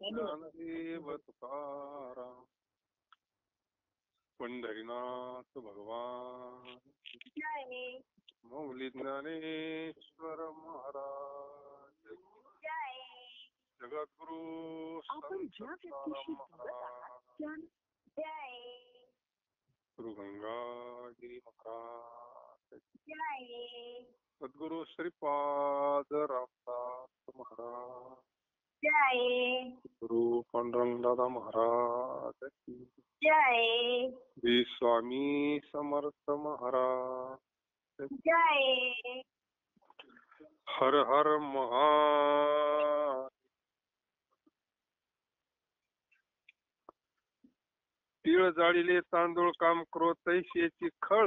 ज्ञानदेव तुकाराम पंढरीनाथ भगवान मौली ज्ञानेश्वर महाराज जगद्गुरु संत तुकाराम महाराज गुरु गंगागिरी महाराज सद्गुरु श्रीपाद रामदास महाराज गुरु पांडुरंग दादा महाराज की जय श्री स्वामी समर्थ महाराज जय हर हर महा तीळ जाळीले तांदूळ काम क्रोध तैशेची खळ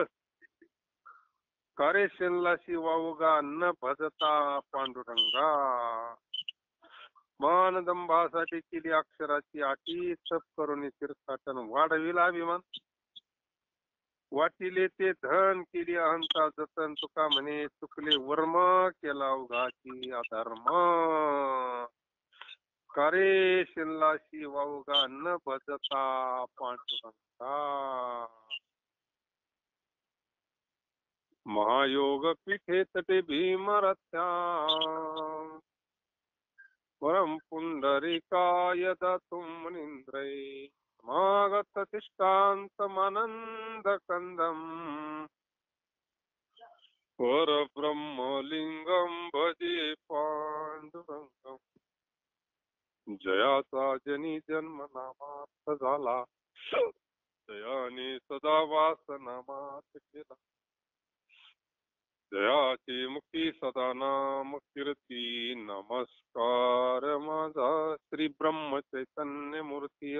कारे शेनलाशी वावगा न भजता पांडुरंगा मान दंभासाठी केली अक्षराची आटी तप करून तीर्थाटन वाढविला अभिमान वाटिले ते धन केली अहंता जतन तुका म्हणे चुकले वर्म केला उघाची अधर्म कारे शेनलाशी वावगा न भजता पांडुरंगा महायोग पीठे तटे भीमरथ्या परम पुंडरीकाय दातुं मुनींद्रै समागत तिष्ठान्तमानंद कंदम् परब्रह्मलिंगम भजे पांडुरंगम जयाचा जनी जन्म नामात झाला जयाने सदा वासनामात केला जयाची मुक्ती सदा नाम कीर्ती नमस्कार माझा श्री ब्रह्म चैतन्य मूर्ती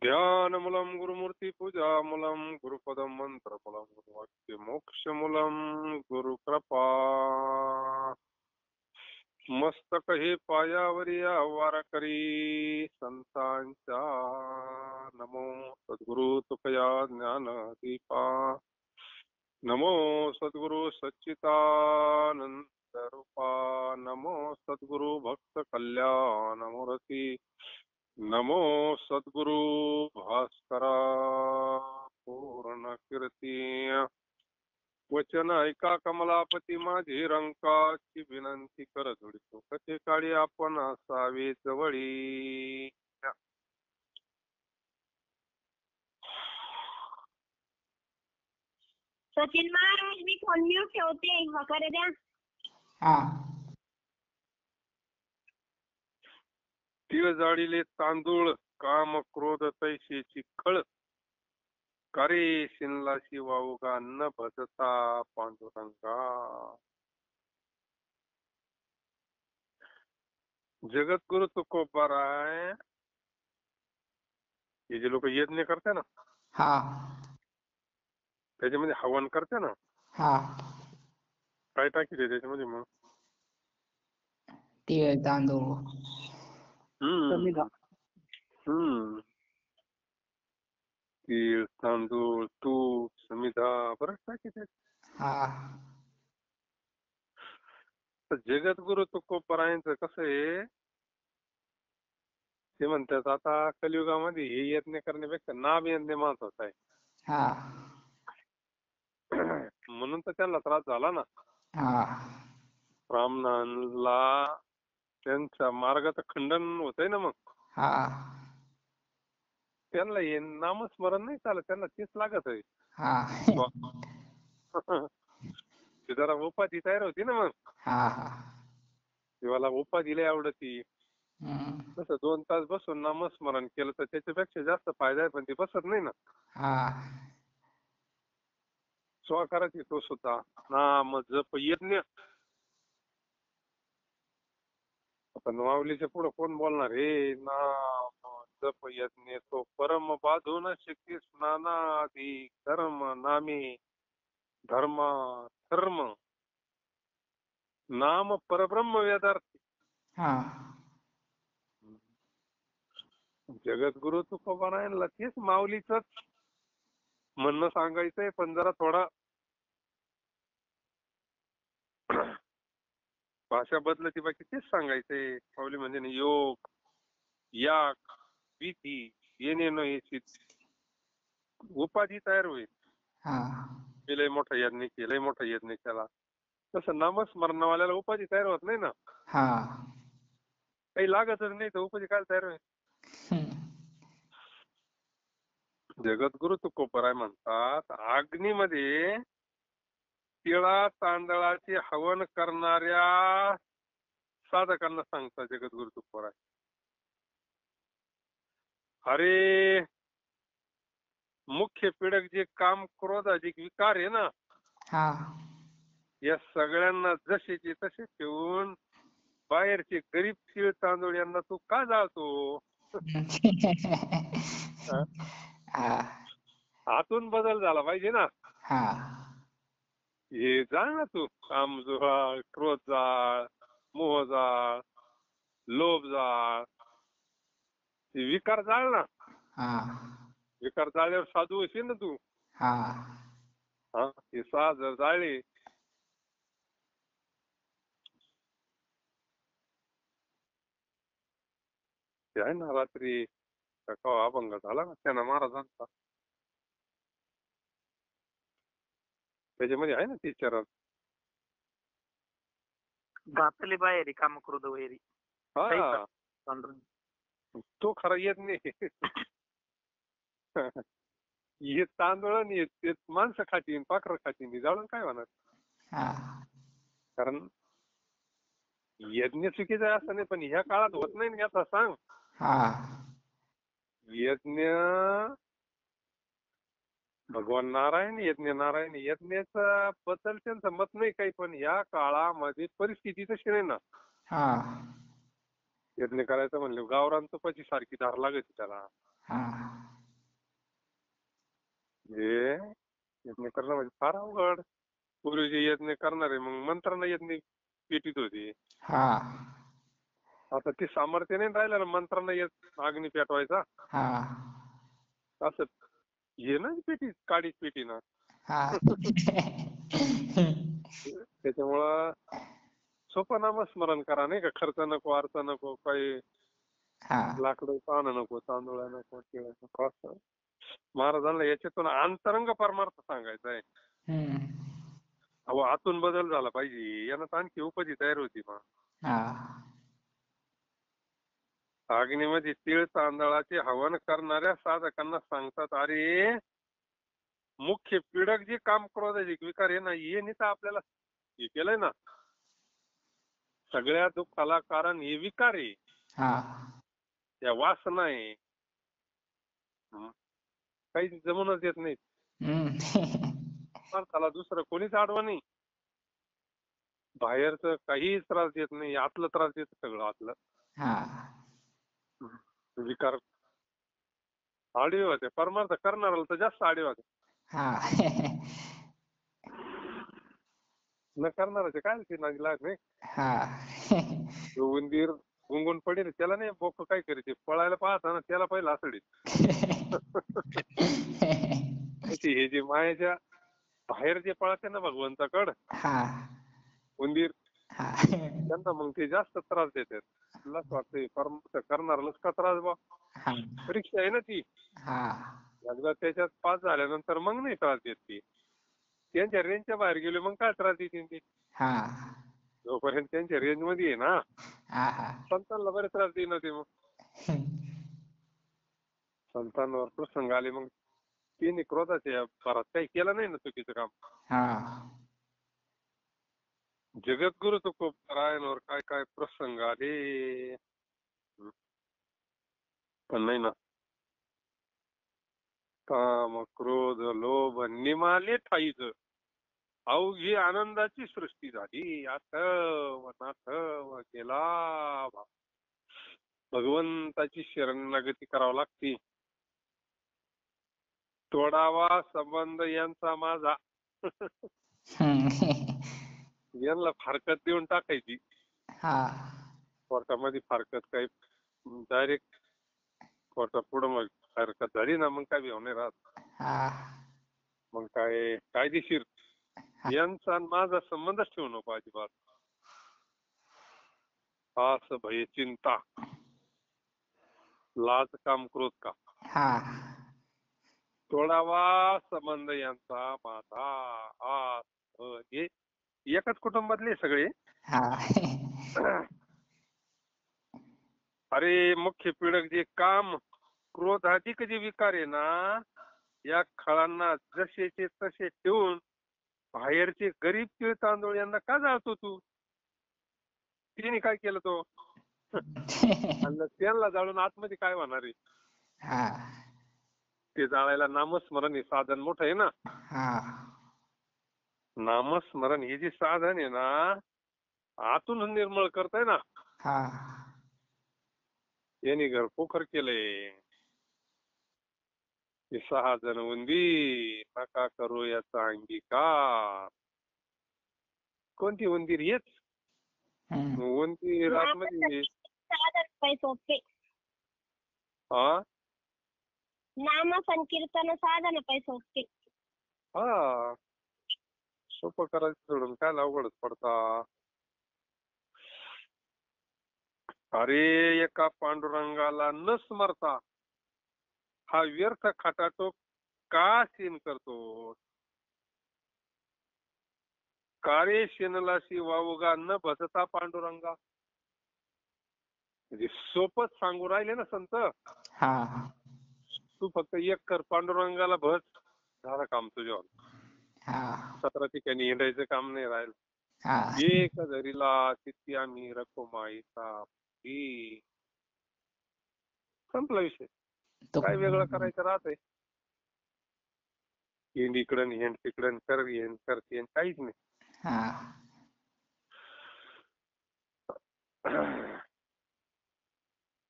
ध्यान मूलम गुरुमूर्ती पूजा मूलम गुरुपदम मंत्र मूलम गुरुवाक्य मोक्ष मूलम गुरु कृपा मस्तक हे पायावरी आवार करी संतांच्या नमो सद्गुरु तुकया ज्ञान दीपा नमो सद्गुरु सच्चिदानंद रूपा नमो सद्गुरु भक्त कल्याण मूर्ती नमो सद्गुरु भास्करा पूर्ण कीर्ती वचन ऐका कमलापती माझी रंकाची विनंती कर जोडितो कथे काळी आपण असावे जवळी सचिन महाराज मी फोन म्यूट ठेवते वगैरे द्या. तीळ जाळीले तांदूळ काम क्रोध तैशेची खळ कारे शिनलाशी वावगा न भजता पांडुरंगा जगद्गुरु तुकोबाराय हे जे लोक यज्ञ करते ना त्याच्यामध्ये हवन करते ना काय टाकीते त्याच्यामध्ये मग तीळ तांदूळ तीळ तांदूळ तूप समिधा बरंच टाकीते. जगद्गुरु तुकोबारायांचं कसं आहे ते म्हणतात आता कलियुगामध्ये हे यज्ञ करण्यापेक्षा नाम यज्ञ महत्वाचा आहे म्हणून तर त्यांना त्रास झाला ना. ब्राह्मणांना त्यांच्या मार्गाचं खंडन होतंय ना. मग त्यांना हे नामस्मरण नाही चालत, त्यांना तेच लागत आहे. जरा उपाधी तयार होती ना. मग देवाला उपाधी लय आवडती. तसं 2 तास बसून नामस्मरण केलं तर त्याच्यापेक्षा जास्त फायदा आहे, पण ते बसत नाही ना. स्वाकाराची तो सुद्धा नाम जप यज्ञ. पण माऊलीच्या पुढे कोण बोलणार हे नाम जप यज्ञ तो परम बाधून शक्ती स्नानादी कर्म नामे धर्म धर्म नाम परब्रह्म वेदार्थी. जगद्गुरु तुकोबारायांना तेच माऊलीच म्हणणं सांगायचंय, पण जरा थोडा भाषा बदलती बाकी तेच सांगायचंय. माऊली म्हणजे ना, योग, याग, विधी येणे न येची उपाधी तयार होईल. हा मी लय मोठा यज्ञ केला, लय मोठा यज्ञ केला. तसं नामस्मरणवाल्याला उपाधी तयार होत नाही ना. हा काही लागतच नाही तर उपाधी काय तयार होईल. हम्म. जगद्गुरु तुकोबराय म्हणतात, अग्नीमध्ये तिळा तांदळाचे हवन करणाऱ्या साधकांना सांगतात जगद्गुरु तुकोबराय, अरे मुख्य पीडक जे काम क्रोध अधिक विकार आहे ना, हा या सगळ्यांना जसेचे तसे ठेवून बाहेरचे गरीब तीळ तांदूळ यांना तू का जाळतो? हा? हा आतून बदल झाला पाहिजे ना. हा हे जाळ ना तू, काम जाळ, क्रोध जाळ, मोह जाळ, लोभ जाळ, हे विकार जाळ ना. हा विकार जाळल्यावर साधू असेल ना तू. हा हा, हे सहा जर जाळले ते आहे ना, रात्री केव्हा अभंग झाला ना त्यांना महाराजांचा, त्याच्यामध्ये आहे ना ते चरण. घातले बाहेरी काम क्रोध वैरी. हा, पांडुरंग. तो खरा येत नाही. हे तांदूळ आणि हे माणसं खातील, पाखरं खातील, हे जाळून काय होणार? हा कारण यज्ञ चुकीचा आहे असं नाही, पण ह्या काळात होत नाही ना याचा सांग. हा यज्ञ भगवान नारायण, यज्ञ नारायण, यज्ञाचा बद्दल त्यांचं मत नाही काही, पण या काळामध्ये परिस्थिती तशी नाही ना. हा यज्ञ करायचं म्हणलं गावरान तुपाची सारखी धार लागते त्याला. हा हे यज्ञ करणं म्हणजे फार अवघड. पूर्वीचे यज्ञ करणारे मग मंत्रांना यज्ञ पेटीत होते. हा आता ते सामर्थ्य नाही राहिलं ना मंत्रांना अग्नी पेटवायचा. हा असं हे ना पेटी, काडीच पेटी ना. हा त्याच्यामुळं सोपं नामस्मरण करा नाही का. खर्च नको, अर्थ नको, काही हा लाकडं पानं नको, तांदूळ नको, तिळ नको. असं महाराजांना याच्यातून अंतरंग परमार्थ सांगायचा आहे. हम्म. अहो आतून बदल झाला पाहिजे, यानं तर आणखी उपाधी तयार होती मग. हा अग्नीमध्ये तीळ तांदळाचे हवन करणाऱ्या साधकांना सांगतात, अरे मुख्य पीडक जे काम क्रोधाधिक विकार आहे ना, हे नाही तर आपल्याला हे केलंय ना. सगळ्या दुःखाला कारण हे विकार आहे, हा त्या वासना आहे. काही जमूनच येत नाही. हम्म. त्याला दुसरं कोणीच आडवं नाही. बाहेरचं काही त्रास देत नाही, आतलं त्रास देत सगळं आतलं. हा विकार आडवे होते, परमार्थ करणाऱ्याला तर जास्त आडवे होते. हा न करणाऱ्याचे काय ते नादी लागत नाही. हा जो उंदीर गुंगून पडेल त्याला नाही बोक काय करीते, पळायला पाहता ना त्याला पहिला आसडीत. हे जे मायाच्या बाहेर जे पळते ना भगवंताकड हा उंदीर, हा त्यांना मग ते जास्त त्रास देतात. तुला वाटतंय परमार्थ करणाऱ्यालाच का त्रास बा? हा परीक्षा आहे ना ती. हा एकदा त्याच्यात पास झाल्यानंतर मग नाही त्रास देत ती. त्यांच्या रेंजच्या बाहेर गेले मग काय त्रास देतील ती? हा जोपर्यंत त्यांच्या रेंज मध्ये आहे ना, हा संतांना बरे त्रास देईन ते. मग संतांवर प्रसंग आले मग तिने क्रोधाच्या भरात काही केलं नाही ना चुकीचं काम. हा जगद्गुरु तुकोबरायांवर काय काय प्रसंग आले, पण नाही ना. काम, क्रोध, लोभ निमाले ठाईच अवघी आनंदाची सृष्टी झाली. आठव नाथव गेला. भगवंताची शरणागती करावी लागते. तोडावा संबंध यांचा माझा. यांना फारकत देऊन टाकायची. हा कोर्टामध्ये फारकत काही डायरेक्ट कोर्टा पुढं मग फारकत झाली ना, मग काय भेव नाही राहत. हा मग काय कायदेशीर यांचा माझा संबंधच ठेवू नको अजिबात. हास भय चिंता लाज काम क्रोध का हा तोडावा संबंध यांचा माझा आस हे एकाच कुटुंबातले सगळे. हा अरे मुख्य पीडक जे काम क्रोधाधिक जे विकार आहे ना, या खळांना जसेचे तसे ठेवून बाहेरचे गरीब तीळ तांदूळ यांना का जाळतो तू? तिने काय केलं तो? आणि त्यांना जाळून आतमध्ये काय होणार आहे? हा ते जाळायला नामस्मरण हे साधन मोठं आहे ना. हा नामस्मरण हे जे साधन आहे ना, आतून निर्मळ करतंय ना. हा यांनी घर पोखर केलंय. हे 6 जण उंदीर नका करू याचा अंगीकार. कोणती उंदीर? हेच हम्म. उंदीर आतमध्ये. 6 रुपये सोपे. हा नाम संकीर्तन 6 रुपये सोपे. हा सोपं करायचं सोडून काय अवघडच पडता. अरे एका पांडुरंगाला न स्मरता हा व्यर्थ खटाटोप का सीन करतो? कारे शेनलाशी वावगा न भसता पांडुरंगा. म्हणजे सोपच सांगू राहिले ना संत. हा तू फक्त एक कर, पांडुरंगाला भस, झालं काम तुझ्यावर. हा 17 ठिकाणी हिंडायचं काम नाही राहिलं. हा एक धरीला तिथे आम्ही रखुमाईचा ही संपला विषय. तो काय वेगळं करायचं राहतंय? हिंड इकडं हिंड तिकडं कर येण करते काहीच नाही. हा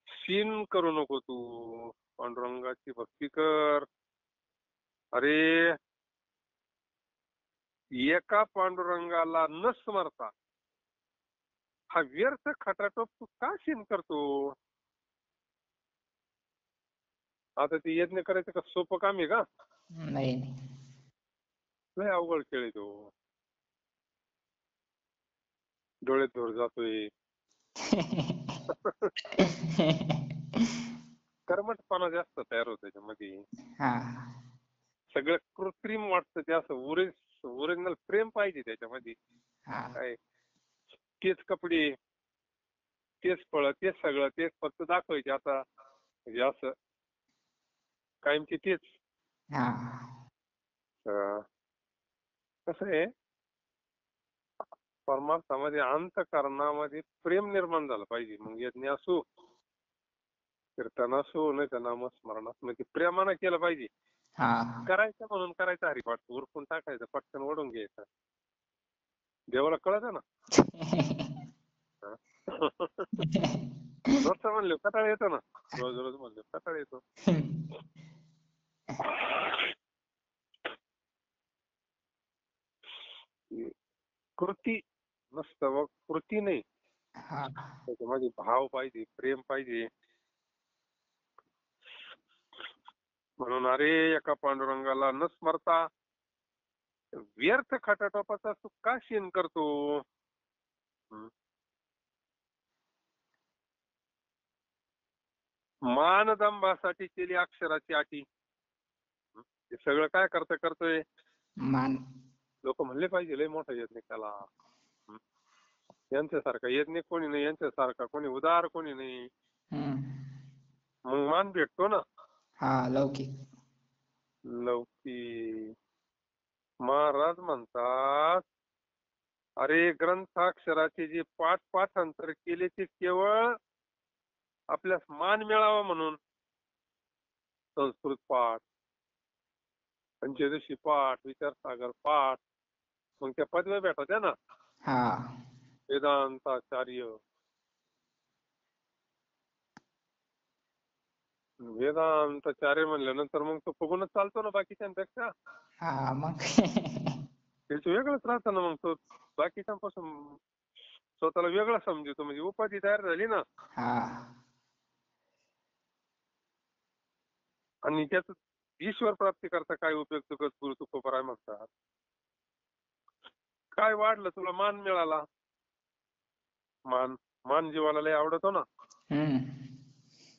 सीन करू नको तू, पांडुरंगाची भक्ती कर. अरे एका पांडुरंगाला न स्मरता हा व्यर्थ खटाटोप तू का सीन करतो? आता ते यज्ञ करायचं का सोपं काम आहे का? नाही नाही. लय अवघड खेळ आहे तो. डोळ्यात धूर जातोय. कर्मठपणा जास्त तयार होतो त्याच्यामध्ये. हा सगळं कृत्रिम वाटतं. ते असं ओरिजिनल प्रेम पाहिजे त्याच्यामध्ये. हा काय तेच कपडे, तेच फळं, तेच सगळं, तेच फक्त दाखवायचे. आता म्हणजे असं कायमची तेच. हा कसं आहे, परमार्थामध्ये अंतःकरणामध्ये प्रेम निर्माण झालं पाहिजे. मग यज्ञ असो, कीर्तन असो, नाही तर नामस्मरण असो, म्हणजे प्रेमानं केलं पाहिजे. हा करायचं म्हणून करायचं हरिपाठ, उरकून टाकायचं, पटकन ओढून घ्यायचं. देवाला कळतं ना. रोजचं म्हणलं कटाळ येतो ना. रोज रोज म्हणलं कटाळ येतो. कृती नसतं व कृती नाही. हा त्याच्यामध्ये भाव पाहिजे, प्रेम पाहिजे. म्हणून अरे एका पांडुरंगाला न स्मरता व्यर्थ खटाटोपाचा तू का शीन करतो? मानदंबासाठी केली अक्षराची अटी. हे सगळं काय करतोय? मान लोक म्हणले पाहिजे लय मोठा यज्ञ केला. यांच्यासारखा यज्ञ कोणी नाही, यांच्यासारखा कोणी उदार कोणी नाही. हम्म. मग मान भेटतो ना. हा लौकिक लौकिक. महाराज म्हणतात अरे ग्रंथाक्षराचे जे पाठांतर केले ते केवळ आपल्यास मान मिळावा म्हणून. संस्कृत पाठ, पंचदशी पाठ, विचारसागर पाठ, मग त्या पदव्या भेटायच्या ना. हा वेदांताचार्य, वेदांताचार्य म्हणल्यानंतर मग तो फुगूनच चालतो ना बाकीच्यांपेक्षा. हा मग त्याचं वेगळंच राहतं ना. मग तो बाकीच्यांपासून स्वतःला वेगळा समजतो, म्हणजे उपाधी तयार झाली ना. हा आणि त्याच ईश्वर प्राप्ती करता काय उपयोग? तुकच गुरु तुकोबराय म्हणतात. काय वाढलं तुला? मान मिळाला. मान मान जीवाला लय आवडतो ना. हम्म.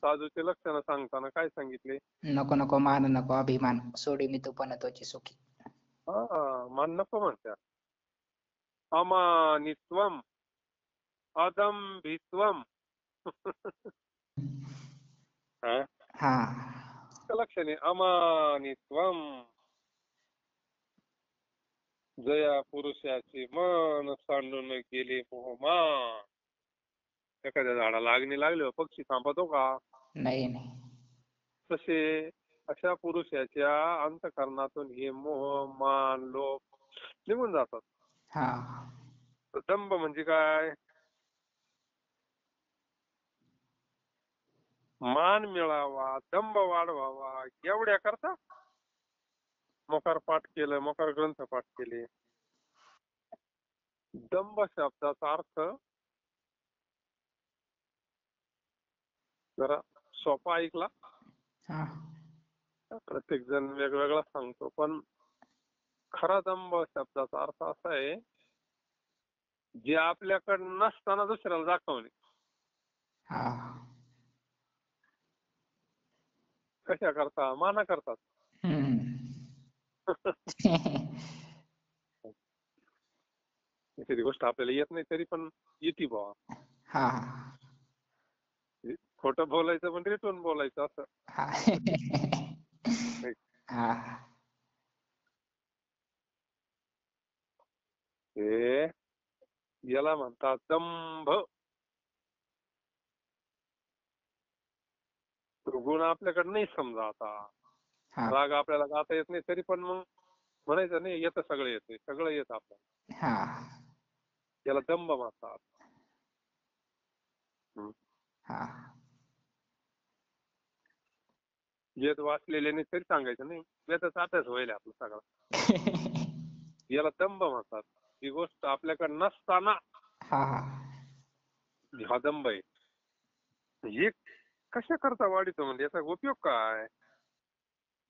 साधूचे लक्षणं सांगताना काय सांगितले? नको नको मान नको अभिमान सोडी मी तू पण तोची सुखी. मान नको म्हणत्या. अमानित्वम अदंभित्वम. हा हा लक्षणे अमानित्वम. जया पुरुषाचे मन सांडून गेले मोहमान. एखाद्या झाडाला आगणी लागल्यावर पक्षी थांबतो का? नाही नाही. तसे अशा पुरुषाच्या अंतःकरणातून हे मोह मान लोभ निघून जातात. हा तर दंभ म्हणजे काय? मान मिळावा, दंभ वाढवावा एवढ्या करता मोकार पाठ केलं, मोकार ग्रंथ पाठ केले. दंभ शब्दाचा अर्थ जरा सोपा ऐकला. हा प्रत्येक जण वेगवेगळा सांगतो, पण खरा दंभ शब्दाचा अर्थ असा आहे, जे आपल्याकडे नसताना दुसऱ्याला दाखवणे. हा कशा करता? माना करतात. हम्म. एखादी गोष्ट आपल्याला येत नाही तरी पण येते बाबा. हा खोटं बोलायचं पण रिटून बोलायचं असं. हा हा हे याला म्हणतात दंभ. तो गुण आपल्याकडे नाही समजा. आता हा राग आपल्याला गाता येत नाही तरी पण मग म्हणायचं नाही येतं, सगळं येतं, सगळं येतं आपल्याला. हा याला दंभ म्हणतात. हा वेद वाचलेले नाही तरी सांगायचं नाही, वेदाचा अभ्यास व्हायला आपलं सगळा. याला दंभ म्हणतात. ही गोष्ट आपल्याकडे नसताना हा हा दंभ आहे. हे कशा करता वाढीतो म्हणजे याचा उपयोग काय?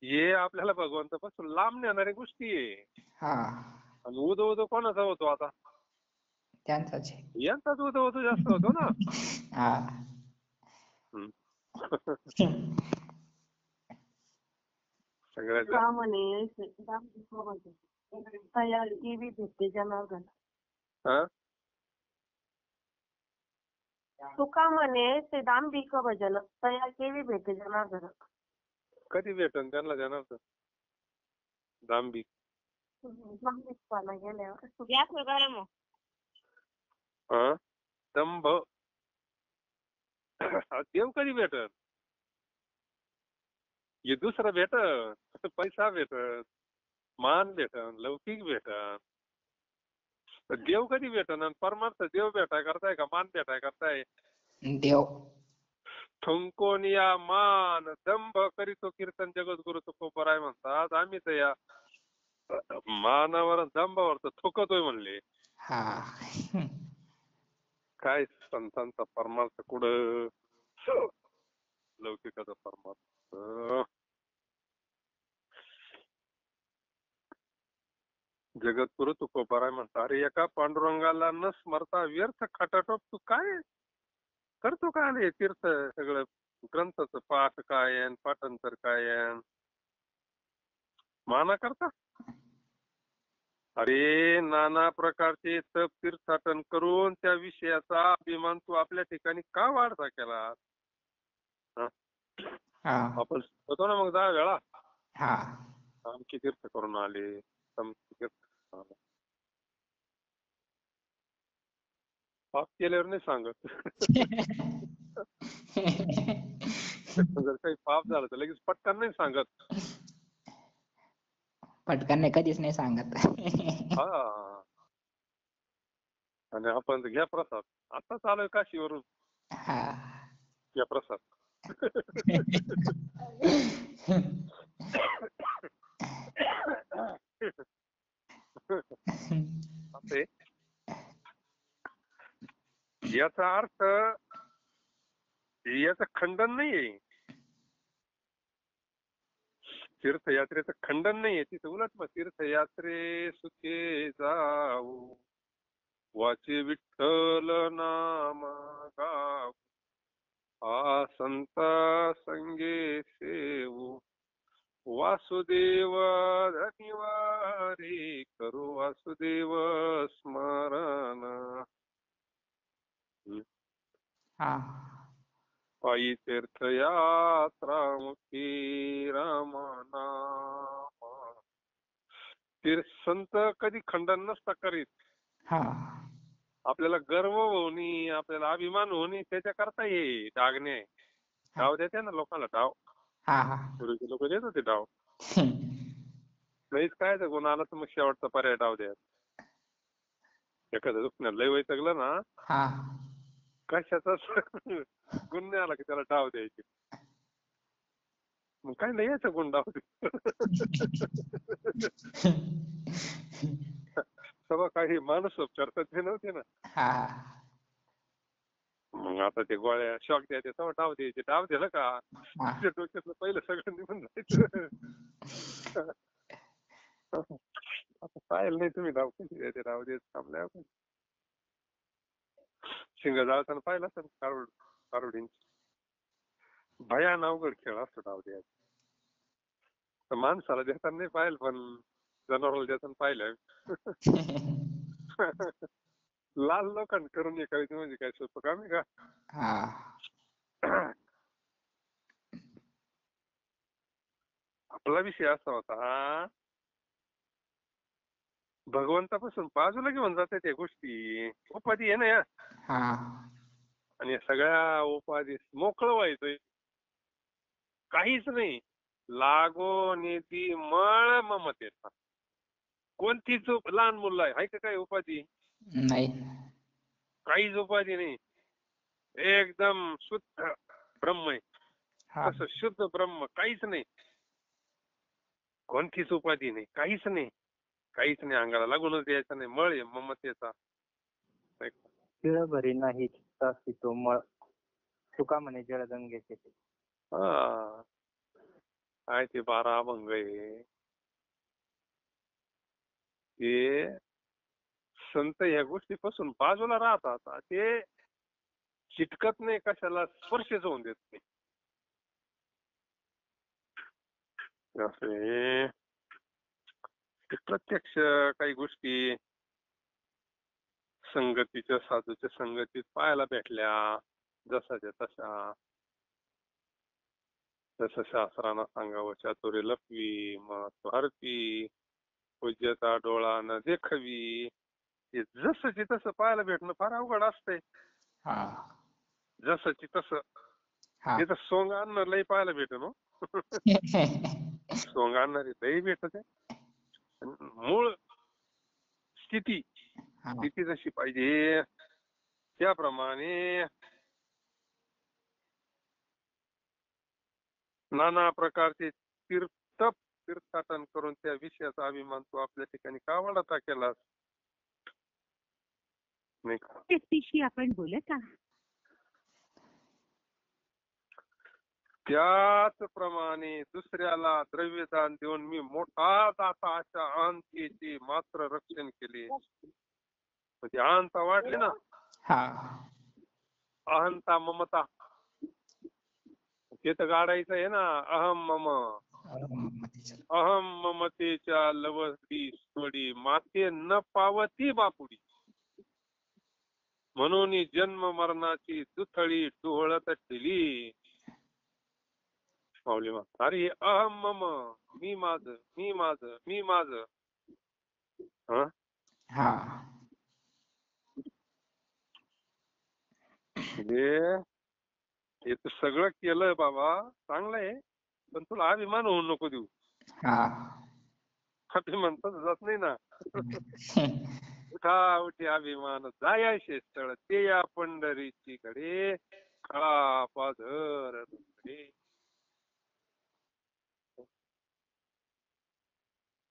हे आपल्याला भगवंतापासून लांब नेणाऱ्या गोष्टी आहे. हा आणि उदो उदो कोणाचा होतो आता? त्यांचाच आहे. यांचाच उदो उदो जास्त होतो ना. हा सगळ्यात हा तुका म्हणे ते दांभिक भजन तया केवी भेटे जनार्दन. कधी भेटन त्यांना जनार्दन? दांभिक दांभिकपणा गेल्यावर गॅस वगैरे मग हा दंभ. देव कधी भेटत? हे दुसरं भेटत, पैसा भेटत, मान भेटन, लौकिक भेटन. देव कधी भेटन? आणि परमार्थ देव भेटाय करताय का मान भेटाय करताय? देव थुंकोनिया मान दंभ करीतो कीर्तन जगद्गुरु तुकोबराय म्हणतात. आम्ही तर या मानावर दंभावर तर थुकतोय म्हणले. हा काय संतांचा परमार्थ कुठं? लौकिकाचा परमार्थ. जगद्गुरु तुकोबराय म्हणतात, अरे एका पांडुरंगाला न स्मरता व्यर्थ खटाटोप तू काय करतो? काय नाही तीर्थ सगळं ग्रंथाचं पाठ काय पाठांतर काय माना करता? अरे नाना प्रकारचे तप तीर्थाटन करून त्या विषयाचा अभिमान तू आपल्या ठिकाणी का वाढता केला? हा आपण होतो ना मग 10 वेळा हा आमची तीर्थ करून आले, तमकी तीर्थ करून आले. पाप केल्यावर नाही सांगत. जर काही पाप झालं तर लगेच पटकन नाही सांगत. पटकन नाही, कधीच नाही सांगत. हा आणि आपण घ्या प्रसाद. आता चालू काशीवरून हा घ्या प्रसाद. असे याचा अर्थ याचं खंडन नाहीये. तीर्थयात्रेचं खंडन नाहीये तिथं. उलट मग तीर्थयात्रे सुखे जाऊ वाचे विठ्ठल नाम गाव, हा संता संगे सेवू, वासुदेव धनिवारी करू वासुदेव स्मरण. हा पायी तीर्थयात्रा मुखी रामनाम. संत कधी खंडन नसता करीत. हा आपल्याला गर्व होणी, आपल्याला अभिमान होणी, त्याच्याकरता हे डागणे डाव देते ना लोकांना. डाव हा हा पूर्वीचे लोक देत होते डाव. नाहीच काय तर गुन्हा आला तर मग शेवटचा पर्याय डाव द्या. एखादं दुखण्याला लय वैतागलं ना, हा कशाचाच गुन्हे आला की त्याला डाव द्यायचे. मग काय नाही यायचं गुण डाव दे. सगळं काही माणूस उपचार तज्ञ नव्हते ना. हा मग आता ते गोळ्या शॉक द्यायचे तेव्हा डाव द्यायचे. डाव दिलं का हा तुझ्या डोक्यातलं पहिलं सगळं निघून जायचं. आता पाहिलं नाही तुम्ही डाव कशी द्यायचे. डाव द्यायचं थांबले आपण. शिंग जाळताना पाहिलं असं कारोडींची. भयान अवघड खेळ असतो डाव द्यायचा. तर माणसाला देताना नाही पाहिलं, पण जनावराला देताना पाहिलं. लाल लोकांना करून एकायचं म्हणजे काय सोपं काम आहे का? हा आपला विषय असा होता, भगवंतापासून बाजूला घेऊन जातात त्या गोष्टी. उपाधी आहे ना या, हा आणि या सगळ्या उपाधी मोकळं व्हायचंय. काहीच नाही. लागो नेती मळ ममतेचा. कोणतीच लहान मुलं आहे का काही उपाधी? नाही. काहीच उपाधी नाही. एकदम शुद्ध ब्रह्म आहे. हा तसं शुद्ध ब्रह्म काहीच नाही. कोणतीच उपाधी नाही, काहीच नाही. काहीच नाही, अंगाला लागूनच द्यायचं नाही. मळ आहे ममतेचा. तिळ भरी नाही चित्तासी तो मळ, तुका म्हणे जळगंगेचे. हा काय ते 12 अभंग आहे. ते संत ह्या गोष्टीपासून बाजूला राहतात. ते चिटकत नाही, कशाला स्पर्शच होऊन देत नाही. असे प्रत्यक्ष काही गोष्टी संगतीच्या साधूच्या संगतीत पाहायला भेटल्या. जसाच्या तशा. जसं शास्त्रानं सांगावं, चातुर्य लपवी मग स्वार्थी, पूज्यता डोळा न देखवी. हे जसंची तसं पाहायला भेटणं फार अवघड असतंय. हा जसंची तसं. हा तिथं सोंग आणणार लई पाहायला भेटन हो. सोंग आणणारी लई भेटत आहे. मूळ स्थिती जशी पाहिजे त्याप्रमाणे नाना प्रकारचे तीर्थाटन करून त्या विषयाचा अभिमान तू आपल्या ठिकाणी का वाढता केलास? नाही का? व्यक्तीशी आपण बोलत आहात. त्याचप्रमाणे दुसऱ्याला द्रव्यदान देऊन मी मोठा दाता अशा अहंतेचे मात्र रक्षण केले. म्हणजे अहंता वाढली ना. अहंता ममता ते तर गाडायचं आहे ना. अहम ममतेच्या लवती सोडी माते न पावती बापुडी. म्हणून जन्म मरणाची दुथळी डोहळत ठेली. माऊली अरे अहम मम, मी माझ मी माझ मी माझ. हे तर सगळं केलंय बाबा, चांगलं आहे, पण तुला अभिमान होऊ नको देऊ. अभिमान तर जात नाही ना. उठा उठी अभिमान जायाशे स्थळ ते या पंढरीची कडे खळा पाझर कडे.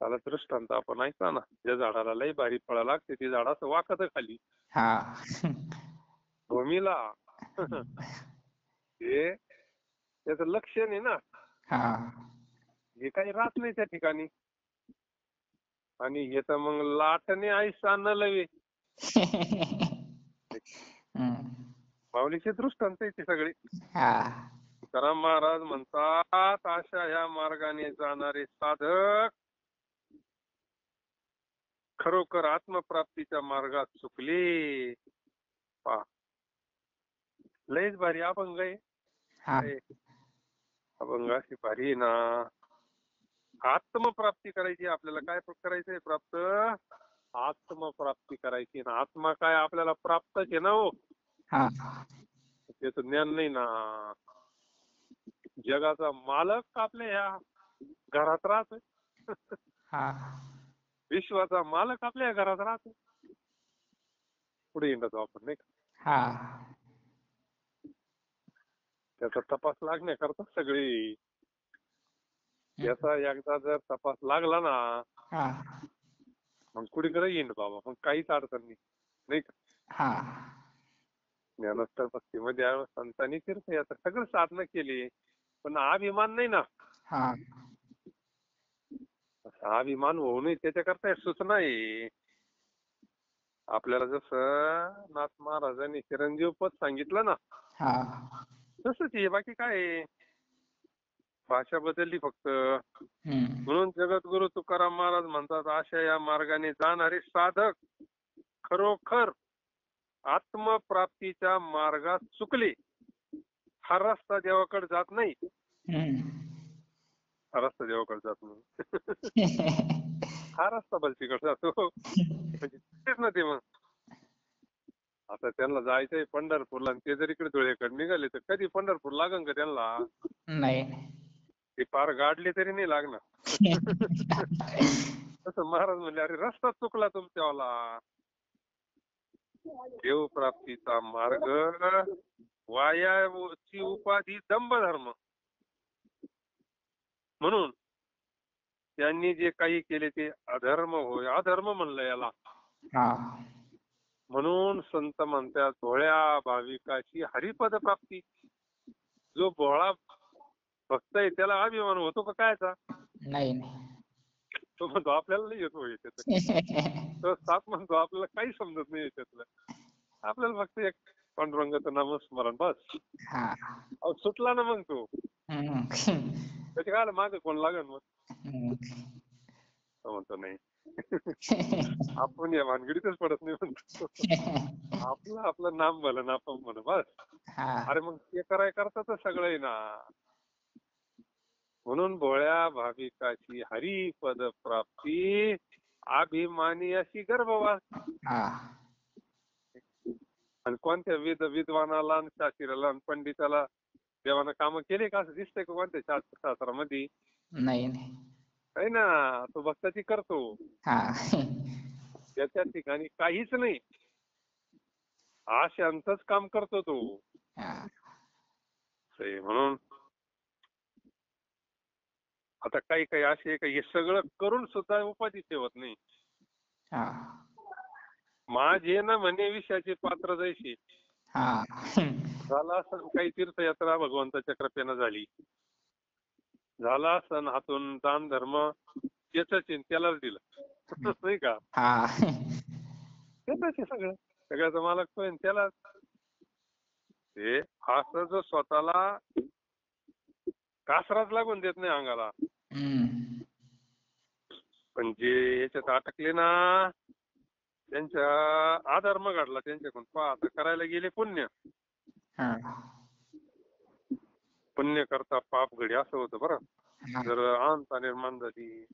त्याला दृष्टांत आपण ऐका ना. ज्या झाडाला लई भारी फळं लागते ते झाड असं वाकत खाली भूमीला. हे त्याचं लक्षण आहे ना. हे काही राहत नाही त्या ठिकाणी. आणि हे तर मग लाटणे ऐसा न लवे. माऊलीचे दृष्टांत आहे ते सगळे. हा तुकाराम महाराज म्हणतात अशा या मार्गाने जाणारे साधक खरोखर आत्मप्राप्तीच्या मार्गात चुकले. पहा, लयच भारी अभंग आहे. हा अभंग अशी भारी आहे ना. आत्मप्राप्ती करायची आपल्याला. काय करायचंय? प्राप्त आत्मप्राप्ती करायची ना. आत्मा काय आपल्याला प्राप्तच आहे ना हो. हा त्याचं ज्ञान नाही ना. जगाचा मालक आपल्या ह्या घरात राहतोय. हा विश्वाचा मालक आपल्या घरात राहतो. पुढे येतो आपण नाही का. हा त्याचा तपास लागण्याकरता सगळी. त्याचा एकदा जर तपास लागला ना हा मग कुठेकडे येईन बाबा. मग काहीच अडचण नाही नाही का. हा ज्ञानोत्तर भक्तीमध्ये संतांनी तीर्थयात्रा सगळं साधना केली पण अभिमान नाही ना. हा अभिमान होऊ नये त्याच्याकरता सूचना आहे. आपल्याला जसं नाथ महाराजांनी चिरंजीव पद सांगितलं ना हा तसंच आहे. बाकी काय आहे. भाषा बदलली फक्त. म्हणून जगद्गुरु तुकाराम महाराज म्हणतात अशा या मार्गाने जाणारे साधक खरोखर आत्मप्राप्तीच्या मार्गात चुकले. हा रस्ता देवाकडे जात नाही. हा रस्ता देवाकडे जात नाही. हा रस्ता बलतीकडे जातो. म्हणजे तेच ना ते. मग आता त्यांना जायचंय पंढरपूरला आणि ते जर इकडे धुळ्याकडे निघाले तर कधी पंढरपूर लागन का त्यांना? नाही ते पार गाडले तरी नाही लागणार. तसं महाराज म्हणले अरे रस्ता चुकला तुमच्यावाला. देवप्राप्तीचा मार्ग वायाची उपाधी दंभधर्म. म्हणून त्यांनी जे काही केले ते अधर्म होय. अधर्म म्हणलं याला. म्हणून संत म्हणतात भोळ्या भाविकाची हरिपद प्राप्ती. जो भोळा भक्त आहे त्याला अभिमान होतो का कायचा? नाही तो म्हणतो आपल्याला नाही येतो याच्यात. तो साप म्हणतो आपल्याला काही समजत नाही याच्यातलं. आपल्याला फक्त एक पांडुरंगाचं नामस्मरण बस. अहो सुटला ना मग तो. त्याच्या काय मागे कोण लागन मग? तो म्हणतो नाही. आपण या भानगडीतच पडत नाही म्हणतो. आपलं नाम भलं ना आपण म्हण बस. अरे मग ते कराय करता तर सगळं आहे ना. म्हणून भोळ्या भाविकाची हरिपद प्राप्ती अभिमानी अशी गर्भवास. आणि कोणत्या विद्वानाला आणि शास्त्रीला आणि पंडिताला देवानं काम केले का असं दिसतंय का कोणत्या शास्त्रामध्ये? नाही आहे ना. तो भक्ताची करतो. त्याच्या ठिकाणी काहीच नाही. आशांतच काम करतो तो. म्हणून आता काही काही असे हे सगळं करून सुद्धा उपाधी ठेवत नाही. माझे ना म्हणे विषयाचे पात्र जैसे. झाला असं काही तीर्थयात्रा भगवंताच्या कृपेनं झाली. झाला असं हातून दान धर्म त्यालाच दिलं नाही का. त्याच सगळं सगळ्याचा मालक तो त्याला. ते असं जो स्वतःला कासराच लागून देत नाही अंगाला. पण जे याच्यात अटकले ना त्यांच्या अधर्म घडला त्यांच्याकडून. आता करायला गेले पुण्य. पुण्य करता पाप घडी असं होतं बरं. जर अहंता निर्माण झाली,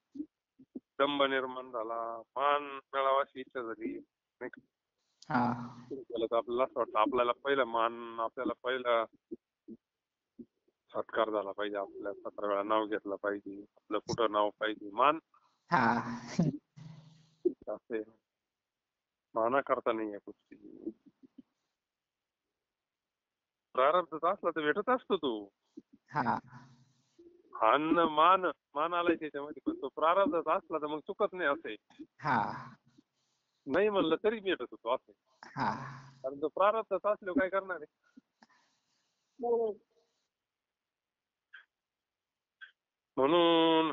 दंभ निर्माण झाला, मान मिळावाची इच्छा झाली नाही का. आपल्याला असं वाटतं आपल्याला पहिलं मान, आपल्याला पहिला सत्कार झाला पाहिजे, आपल्या 17 वेळा नाव घेतलं पाहिजे, आपलं कुठं नाव पाहिजे, मान. असे माना करता नाही या गोष्टी. प्रारब्ध असला तर भेटत असतो तो. अन्न मान आलाय त्याच्यामध्ये पण तो प्रारब्ध असला तर मग चुकत नाही असे. नाही म्हणलं तरी भेटत होतो असे. कारण तो प्रारब्ध असल्यावर काय करणार आहे. म्हणून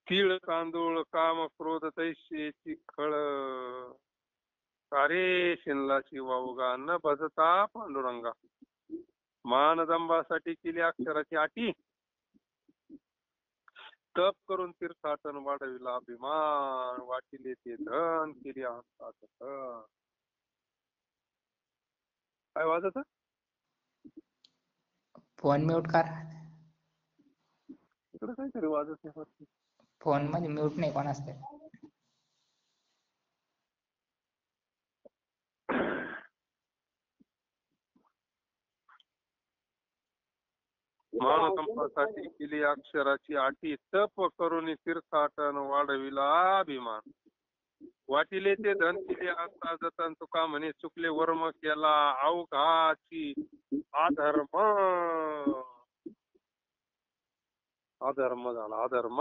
तीळ तांदूळ काम क्रोध तैशेची खळ सारे शिनलाची वावगा न भजता पांडुरंगा. मानदंबासाठी केली अक्षराची आटी, तप करून तीर्थाटन वाढविला अभिमान. वाटिले ते धन केली अहंता धन. काय वाजत? फोन म्यूट कर. इकडे काहीतरी वाजत नाही. फोन मध्ये म्यूट नाही कोणाच तरी. मानदंबासाठी केली अक्षराची आटी, तप करून तीर्थाटन वाढविला अभिमान. वाटिले ते धन केले असता जतन. तुका म्हणे चुकले वर्म केला अवघाची अधर्म. अधर्म झाला अधर्म.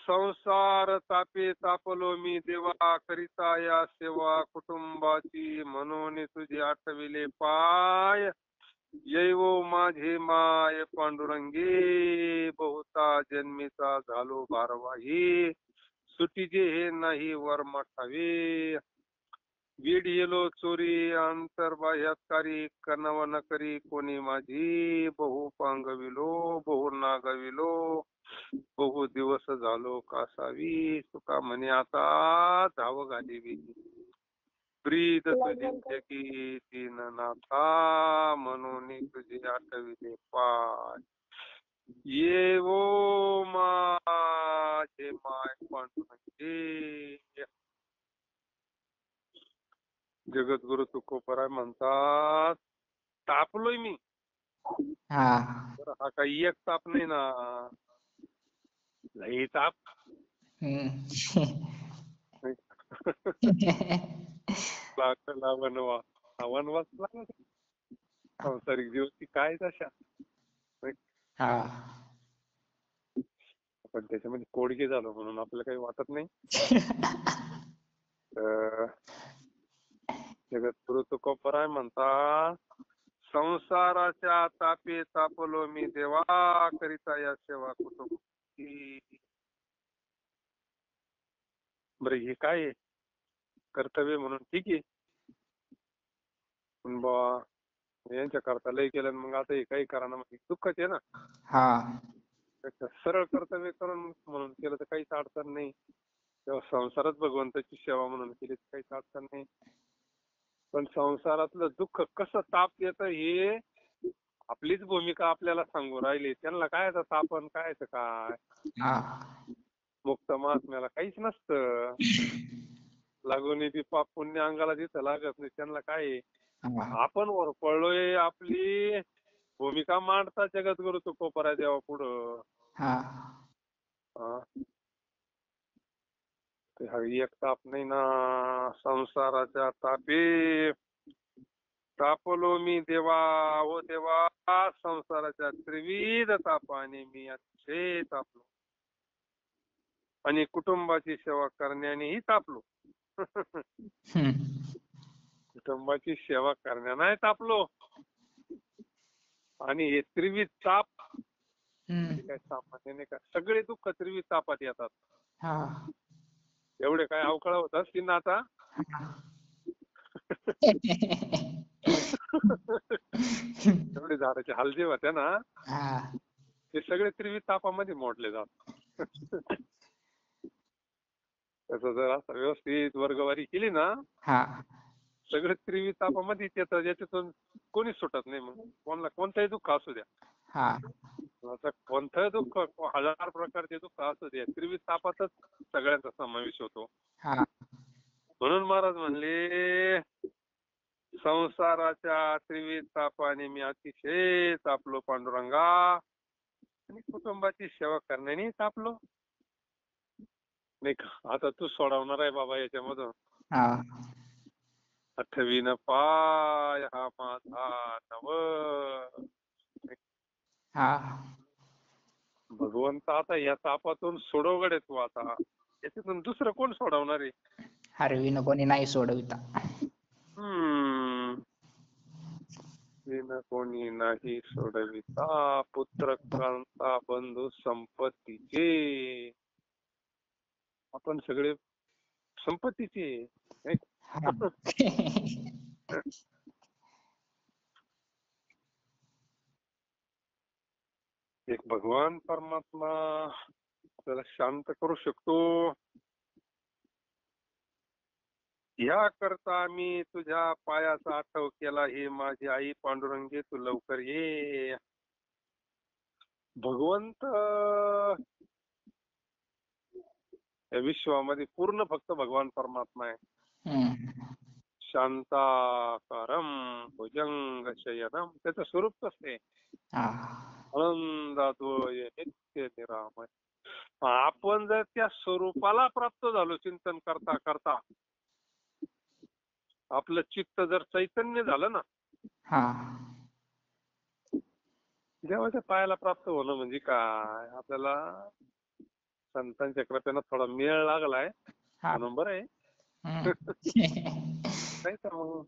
संसार तापे तापलो मी देवा करिता या सेवा कुटुंबाची. म्हणून तुझे आठविले पाय येवो माझे माय पांडुरंगी. बहुता जन्मीचा झालो भारवाही. सुटीचे हे नाही वर मठावे. वीड येलो चोरी अंतर्बाह्यकारी. कनव न करी कोणी माझी. बहु पांगविलो बहु नागविलो. बहु दिवस झालो कासावी. तुका म्हणे आता धाव घालीवी. ब्रीद तुझी की तीन नाथा. म्हणून तुझे आठविले पाय येवो माझे माय पांडुरंगी. जगद्गुरु तुकोबराय म्हणतात तापलोय मी. हा तर हा काही एक ताप नाही ना, लई ताप. लागला वनवा. हा वनवास लागला. सांसारिक जीवची काय दशा. हा पण त्याच्यामध्ये कोडगे झालो म्हणून आपल्याला काही वाटत नाही. जगद्गुरु तुकोबराय म्हणतात संसाराच्या तापे तापलो मी देवा करिता या सेवा कुटुंबाची. बरं हे काय आहे? कर्तव्य म्हणून ठीक आहे, पण बा यांच्या करता लय केलं मग आता हे काही करा ना, म्हणजे दुःखच आहे ना. हा सरळ कर्तव्य करून म्हणून केलं तर काहीच अडचण नाही. तेव्हा संसारात भगवंताची सेवा म्हणून केली तर काहीच अडचण नाही. पण संसारातलं दुःख कसं ताप येतं हे आपलीच भूमिका आपल्याला सांगू राहिली. त्यांना काय तापन काय काय. हा मुक्त महात्म्याला काहीच नसतं. लागून ती पाप पुण्य अंगाला जिथं लागत नाही त्यांना काय. आपण वर पडलोय आपली भूमिका मांडता जगद्गुरु तुकोबराय देवा पुढं. एक ताप नाही ना. संसाराच्या तापे तापलो मी देवा. ओ देवा संसाराच्या त्रिविध तापाने मी अतिशय तापलो. आणि कुटुंबाची सेवा करण्यानेही तापलो. कुटुंबाची सेवा करण्याने तापलो. आणि हे त्रिविध ताप काय सामान्य नाही का. सगळे दुःख त्रिविध तापात येतात. एवढे काय अवकाळ होत असतील ना आता. एवढे झाडाचे हलजे होत्या ना ते सगळे त्रिविध तापामध्ये मोडले जातात. त्याचं जर असं व्यवस्थित वर्गवारी केली ना सगळे त्रिविध तापामध्ये येतात. याच्यातून कोणीच सुटत नाही. मग कोणाला कोणतंही दुःख असू द्या, कोणतंही दुःख, हजार प्रकारचे दुःख असू द्या, त्रिविध तापातच सगळ्यांचा समावेश होतो. म्हणून महाराज म्हणले संसाराच्या त्रिविध तापाने मी अतिशय तापलो पांडुरंगा. आणि कुटुंबाची सेवा करण्याने तापलो. नाही का. आता तू सोडवणार आहे बाबा याच्यामधून. आठवीन पाय हा माझा नव. भगवंत आता या तापातून सोडवगडे तू. आता याच्यातून दुसरं कोण सोडवणार आहे. हरवीन कोणी नाही सोडविता. विन कोणी नाही सोडविता, पुत्र कांता बंधू संपत्तीचे. आपण सगळे संपत्तीचे नाही हा. का? एक भगवान परमात्मा आपल्याला शांत करू शकतो. या करता मी तुझ्या पायाचा आठव केला, हे माझी आई पांडुरंगे तू लवकर ये. भगवंत या विश्वामध्ये पूर्ण फक्त भगवान परमात्मा आहे. हम्म. शांताकारम भुजंग शयनम, त्याचं स्वरूप कसं आहे? हा. आनंदाद्वय नित्य निरामय. आपण जर त्या स्वरूपाला प्राप्त झालो चिंतन करता करता, आपलं चित्त जर चैतन्य झालं ना, हा. देवाच्या पायाला प्राप्त होणं म्हणजे काय? आपल्याला संतांच्या कृपेनं थोडा मेळ लागलाय हा. म्हणून बरं आहे. हम्म. नाही तर मग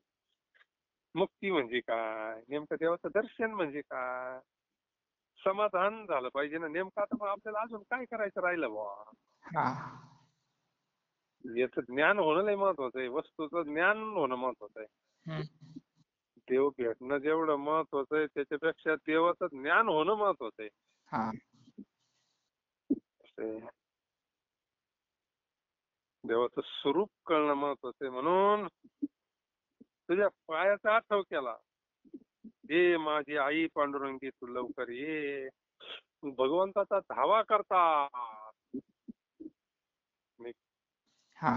मुक्ती म्हणजे काय? नेमकं देवाचं दर्शन म्हणजे काय? समाधान झालं पाहिजे ना नेमकं. आता मग आपल्याला अजून काय करायचं राहिलं बुवा? हा. याचं ज्ञान होणं लय महत्वाचं आहे. वस्तूचं ज्ञान होणं महत्वाचं आहे. हम्म. देव भेटणं जेवढं महत्वाचं आहे त्याच्यापेक्षा देवाचं ज्ञान होणं महत्वाचं आहे. हा. असं आहे. देवाचं स्वरूप कळणं महत्वाचं आहे. म्हणून तुझ्या पायाचा आठव केला, हे माझी आई पांडुरंगी तू लवकर ये. भगवंताचा धावा करता हा.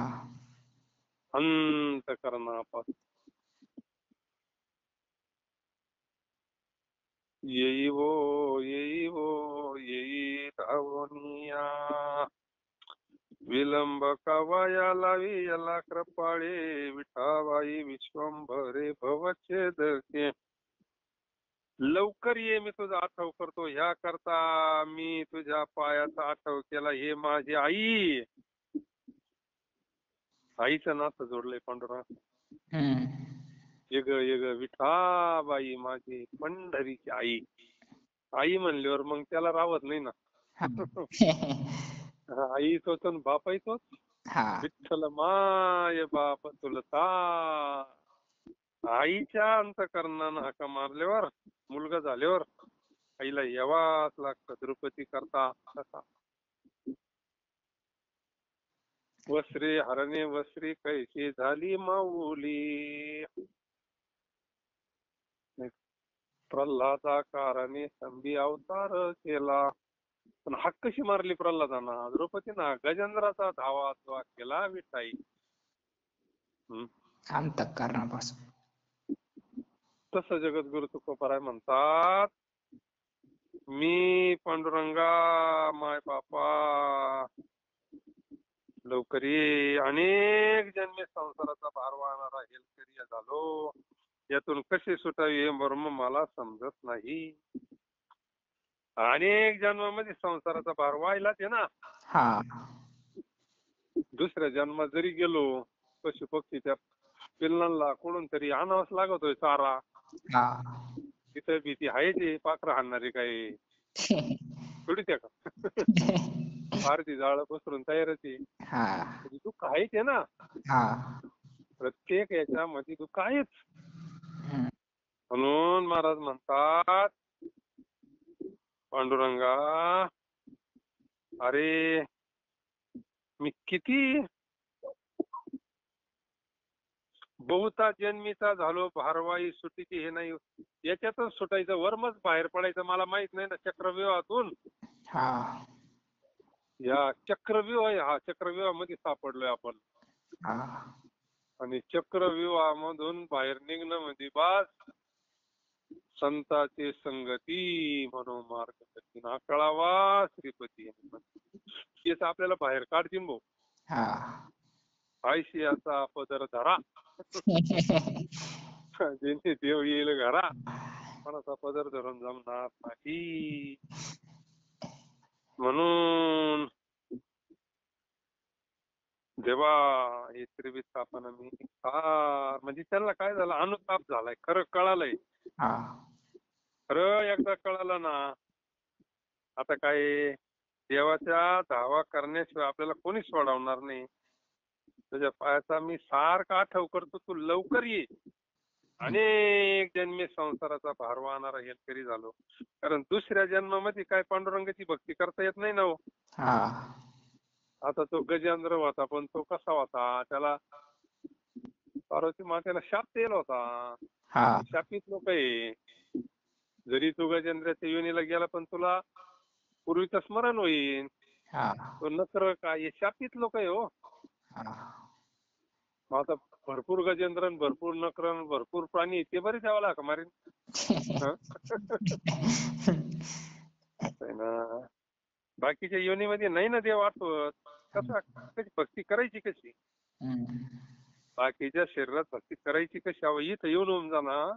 अंतःकरणापासून येई येई धावनिया, विलंब कवाया लावी याला कृपाळे, विठाबाई विश्वंभरे भवच्छेदके. लवकर ये, मी तुझा आठव करतो. ह्या करता मी तुझ्या पायाचा आठव केला, हे माझी आई. आईचं नातं जोडलंय पांडुरंग. हम्म. येग येग विठाबाई माझी पंढरीची आई. आई म्हणल्यावर मग त्याला राहत नाही ना. हा. आई तोच आणि बापाई तोच. हा. विठ्ठल माय बाप तुलता. आईच्या अंतःकरणानं हाका मारल्यावर, मुलगा झाल्यावर आईला यावाच लागतं द्रुपदी करता. कसा वस्त्रे हरणे वस्त्री कैशी झाली माऊली, प्रल्हादाकारणे संभी अवतार केला. पण हाक कशी मारली प्रल्हादाना? द्रौपदीना गजेंद्राचा धावा केला विठाई. अंतःकरणापासून. तसं जगद्गुरु तुकोबाराय म्हणतात, मी पांडुरंगा माय बापा लवकर ये. अनेक जन्मे संसाराचा भार वाहणारा हेलकरी झालो, यातून कशी सुटावी हे मर्म मला समजत नाही. अनेक जन्मामध्ये संसाराचा भार व्हायलाच आहे ना. हा. दुसऱ्या जन्मात जरी गेलो, पशु पक्षी त्या पिल्लांना कोणून तरी आणावाच लागतोय चारा. हा. तिथं भीती आहे ते पाखरं हाणणारे काही थोडी त्या का फारती जाळं पसरून तयारच आहे. हा. दुःख आहेच आहे ना. हा. प्रत्येक याच्यामध्ये दुःख आहेच. हम्म. म्हणून महाराज म्हणतात, पांडुरंगा अरे मी किती बहुता जन्मीचा झालो, भारवाई सुटीची हे नाही. याच्यातच सुटायचं, वर्मच बाहेर पडायचं. मला माहित नाही ना चक्रव्यूहातून. हा. या चक्रव्यूह आहे, हा चक्रव्यूहामध्ये सापडलोय आपण. हा. आणि चक्रव्यूहामधून बाहेर निघणं म्हणजे बास संताचे संगती म्हणून मार्ग ना कळावा श्रीपती. तेच आपल्याला बाहेर काढतील भाऊ. हा. आयशियाचा पदर धरा, जेणे देव येईल घरा, कोणाचा पदर धरून जमणार नाही. म्हणून देवा हे त्रिविध तापन मी फार म्हणजे त्यांना काय झालं, अनुताप झालाय. खरं कळालंय हा खरं एकदा कळालं ना, आता काय देवाच्या धावा करण्याशिवाय आपल्याला कोणीच सोडवणार नाही. तुझ्या पायाचा मी सारखा आठव करतो, तू लवकर ये. अनेक जन्मी संसाराचा भार वाहणारा हेलकरी झालो. कारण दुसऱ्या जन्मामध्ये काय पांडुरंगाची भक्ती करता येत नाही ना हो. हा आता तो गजेंद्र होता, पण तो कसा होता, त्याला पार्वती मातेला शाप दिला होता. हा शापित लोक आहे. जरी तू गजेंद्राच्या योनीला गेला, पण तुला पूर्वीचं स्मरण होईल. हा तो नकर काय, हे शापित लोक आहे हो. हा मग आता भरपूर गजेंद्र, भरपूर नकर, भरपूर प्राणी ते बरे द्यावा लागा मारेन. हं? असं आहे ना. बाकीच्या योनीमध्ये नाही ना देव आठवत. कशी भक्ती करायची कशी? हम्म. बाकीच्या शरीरात भक्ती करायची कशी? अहो इथं येऊन होऊन जाणार.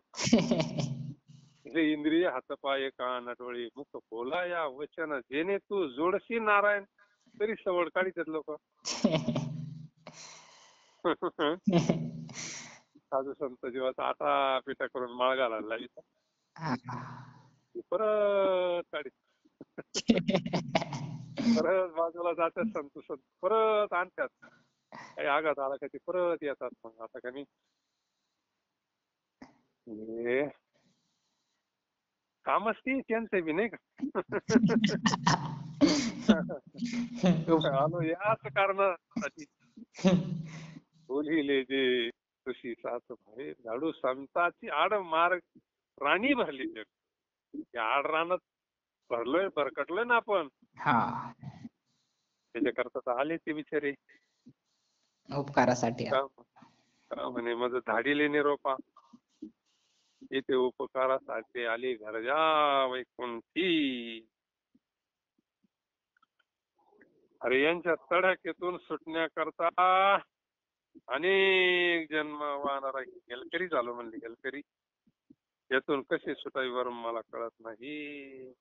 हे इंद्रिय हातपाय कान डोळे मुख बोला या वचन जेणे तू जोडशी नारायण तरी सवड काढीतात लोक. साधू संत जीवाचा आटा पिटा करून माळ घालायला लावितात. हा. परत काढी परत बाजूला जातात संत संत, परत आणतात. काही आघात आला का ते परत येतात. मग आता का नाही हे कामच ती त्यांचं बी नाही का. आलो याच कारणासाठी बोलिले जे तुशी साथ भाई झाडू संताची आड मार्ग राणी भरली जग. त्या आड रानात भरलोय भरकटलोय ना आपण. हा त्याच्याकरता तर आले ते बिचारे. उपकारासाठी का का म्हणे माझं धाडीले निरोपा येथे उपकारासाठी आली घरजा वैकुंठी. अरे यांच्या तडाख्यातून सुटण्याकरता अनेक जन्म वाहणारा हेलकरी झालो म्हणले. हेलकरी यातून कसे सुटावी वरून मला कळत नाही.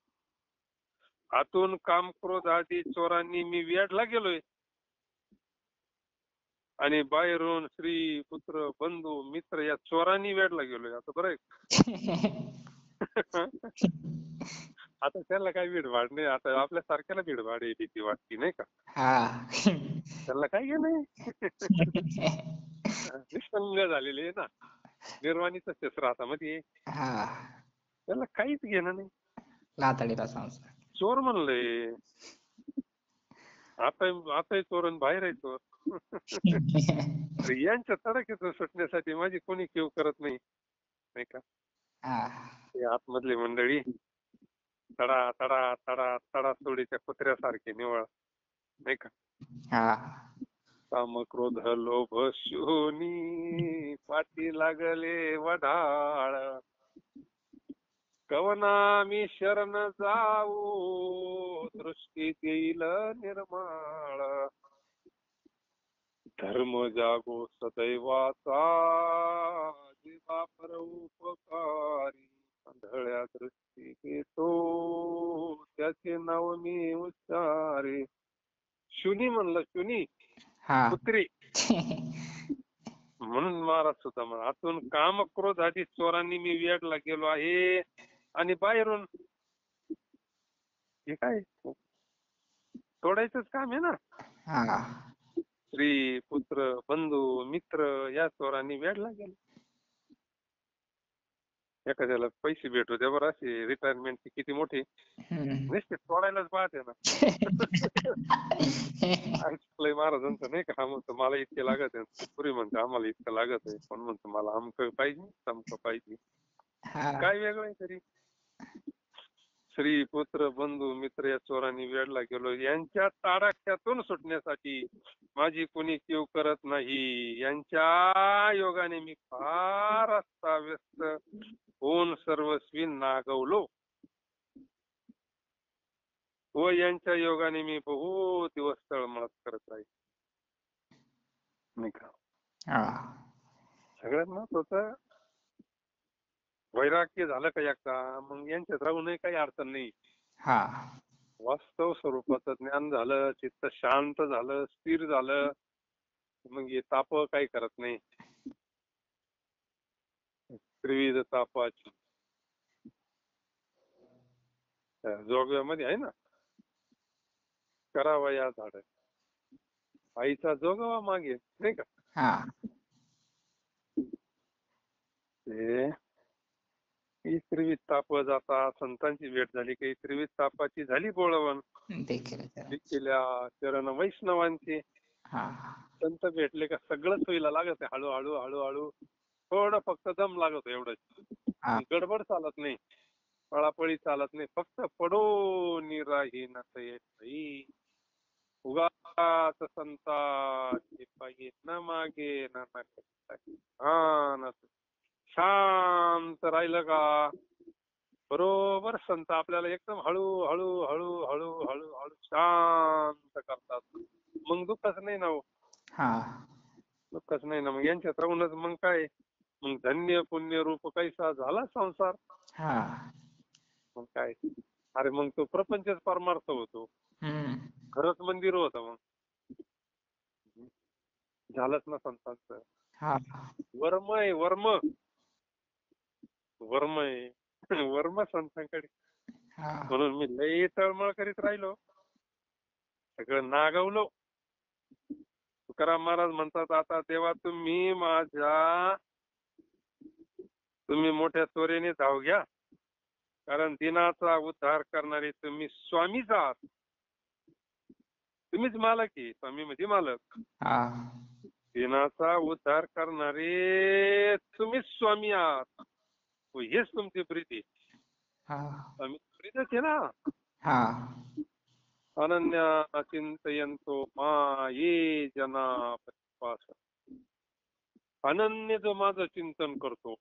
आतून काम क्रोध आदी चोरांनी मी वेडला गेलोय आणि बाहेरून स्त्री पुत्र बंधू मित्र या चोरांनी वेडला गेलोय. आता बरं आहे. आता त्याला काही भीडभाड नाही. आता आपल्या सारख्याला भीडभाड आहे, भीती वाटती नाही का. हा त्याला काही घे नाही. निसंग झालेले आहे ना. निर्वाणीचं शस्त्र हातामध्ये. हा त्याला काहीच घेणं नाही. लाताडीला संसार. चोर म्हणलंय आता चोर आणि बाहेर आहे चोर. अरे यांच्या तडाख्यातून सुटण्यासाठी माझी कोणी केव करत नाही का. हा हे आतमधली मंडळी तडा तडा तडा तडा सोडीच्या कुत्र्यासारखे निवळ नाही का. हा काम क्रोध लोभ शोनी पाठी लागले वढाळ. कवना मी शरण जाऊ दृष्टीत येईल निर्माळ. धर्म जागो सदैवाचा जीवा परोपकारी. आंधळ्या दृष्टी घेतो त्याचे नाव मी उच्चारे. शुनी म्हणलं शुनी हा कुत्री म्हणून महाराज सुद्धा म्हणा आतून काम क्रोध आधी चोरांनी मी वेडला गेलो आहे आणि बाहेरून हे काय तोडायचंच काम आहे ना. हा स्त्री पुत्र बंधू मित्र या चोरांनी वेडला गेलो. एखाद्याला पैसे भेटू द्या बरं, अशी रिटायरमेंटची किती मोठी निश्चित तोडायलाच पाहते ना. महाराजांचं नाही का, म्हणतो मला इतके लागत आहे, पुरी म्हणते आम्हाला इतकं लागत आहे, पण म्हणतो मला अमकं पाहिजे तमकं पाहिजे. काय वेगळं आहे तरी. स्त्री पुत्र बंधू मित्र या चोरांनी वेडला गेलो. यांच्या ताडाख्यातून सुटण्यासाठी माझी कोणी कीव करत नाही. यांच्या योगाने मी फार अस्ताव्यस्त होऊन सर्वस्वी नागवलो व यांच्या योगाने मी बहु दिवस तळमळत करत राहील नाही का. सगळ्यात महत्वाचं वैराग्य झालं का एकदा, मग यांच्यात राहूनही काही अडचण नाही. वास्तव स्वरूपाचं ज्ञान झालं, चित्त शांत झालं, स्थिर झालं, मग हे ताप काही करत नाही. त्रिविध तापाची त्या जोगव्यामध्ये आहे ना, करावा या झाड आईचा जोगवा मागे, नाही का? हा ते त्रिविध ताप जाता संतांची भेट झाली काही त्रिविध तापाची झाली बोळवण देखील तर. केल्या चरण वैष्णवांचे. हा संत भेटले का सगळंच व्हायला लागत आहे, हळूहळू हळूहळू. थोडं फक्त दम लागतो एवढंच. हा गडबड चालत नाही, पळापळी चालत नाही, फक्त पडून राही नसई उगाच संताची पायी न मागे न मागे. हा न शांत राहिलं का बरोबर संत आपल्याला एकदम हळू हळू हळू हळू हळू हळू शांत करतात. मग दुःखच नाही ना हो, हा दुःखच नाही ना. मग यांच्यात राहूनच मग काय, मग धन्य पुण्य रूप कैसा झाला संसार. हा मग काय, अरे मग तो प्रपंचच परमार्थ होतो, हम्म खरंच मंदिर होतं. मग झालंच ना संतांचं. हा वर्म आहे वर्म, वर्म आहे वर्म संतांकडे. हा म्हणून मी लई तळमळ करीत राहिलो, सगळं नागवलो. तुकाराम महाराज म्हणतात, आता देवा तुम्ही मोठ्या त्वरेने धाव घ्या, कारण दिनाचा उद्धार करणारे तुम्ही स्वामीच आहात. तुम्हीच मालक आहे, स्वामी म्हणजे मालक. हा दिनाचा उद्धार करणारे तुम्हीच स्वामी आहात. हेच तुमची प्रीती. हा स्वामी प्रीतच आहे ना. हा अनन्या चिंतयंतो मा ये जना परिपास. अनन्य जो माझं चिंतन करतो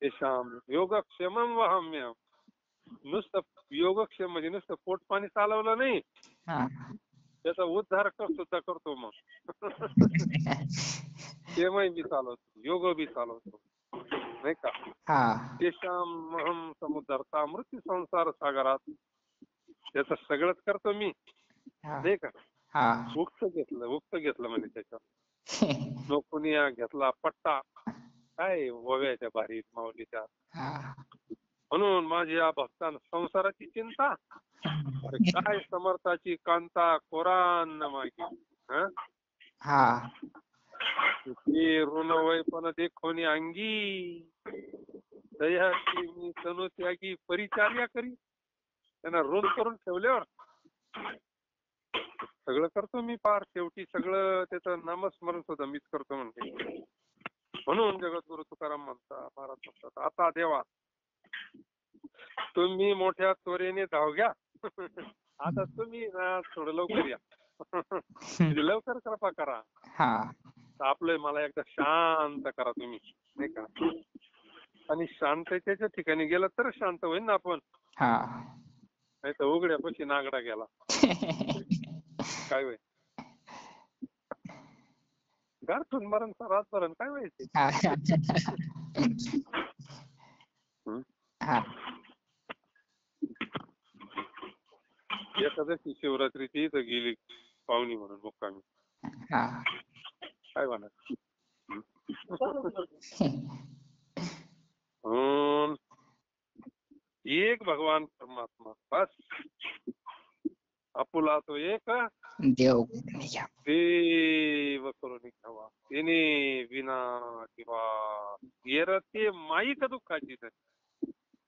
तेषां योगक्षेमं वहाम्यहम्. नुसतं योगक्षेम म्हणजे नुसतं पोट पाणी चालवलं नाही, हा त्याचा उद्धार सुद्धा करतो. मग क्षेमही बी चालवतो, योग बी चालवतो, नाही का? हा तेषां अहं समुद्धरता मृत्यू संसार सागरात. त्याचं सगळंच करतो मी, हा नाही का? हा उक्त घेतलं म्हणजे त्याच्यात कोणी घेतला पट्टा, काय ओव्याच्या भारीत माऊलीच्या. हा म्हणून माझी या भक्तान संसाराची चिंता, अरे काय समर्थाची कांता कोरान मागे. हा ती ऋणवय पण देखोनी अंगी, दह्याची मी तनु त्यागी परिचार्या करी. त्यांना ऋण करून ठेवल्यावर सगळं करतो मी पार. शेवटी सगळं त्याचं नामस्मरण सुद्धा मीच करतो म्हणते. म्हणून जगद्गुरु तुकाराम महाराज म्हणतात, आता देवा तुम्ही मोठ्या त्वरेने धाव घ्या. आता तुम्ही ना थोडं लवकर या. लवकर कृपा करा. हा आपलं मला एकदा शांत करा तुम्ही, नाही का? आणि शांततेच्या ठिकाणी गेला तर शांत होईल ना आपण. हा नाही तर उघड्यापाशी नागडा गेला काय होईल? गारठून मरण रात मरण काय व्हायचे? हा एखाद्याची शिवरात्रीची इथं गेली पाहुणी म्हणून मुक्कामी, हा काय म्हणा. एक भगवान परमात्मा बस, आपुला तो एक देव देव करून घ्यावा. तिने विना किंवा येरते माईक दुःखाची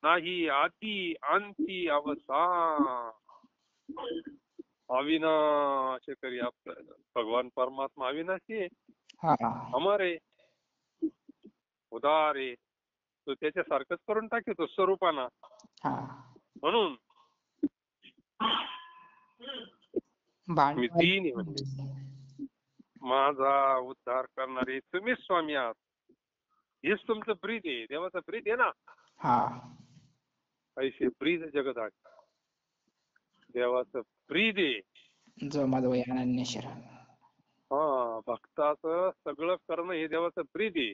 नाही आदी अंती अवसान. अविनाश करी आपलं भगवान परमात्मा अविनाशी आहे, हा अमर आहे, उदार आहे. तो त्याच्यासारखंच करून टाकतो स्वरूपाना. हा म्हणून मी तीन म्हणजे माझा उद्धार करणारे तुम्हीच स्वामी आहात. हेच तुमचं प्रीत आहे, देवाचं प्रीत आहे ना. हा ऐसे प्रीत जगत आहे, देवाचं प्रीत आहे. जो माझं अनन्य शरण. हा, भक्ताचं सगळं करणं हे देवाचं प्रीत आहे.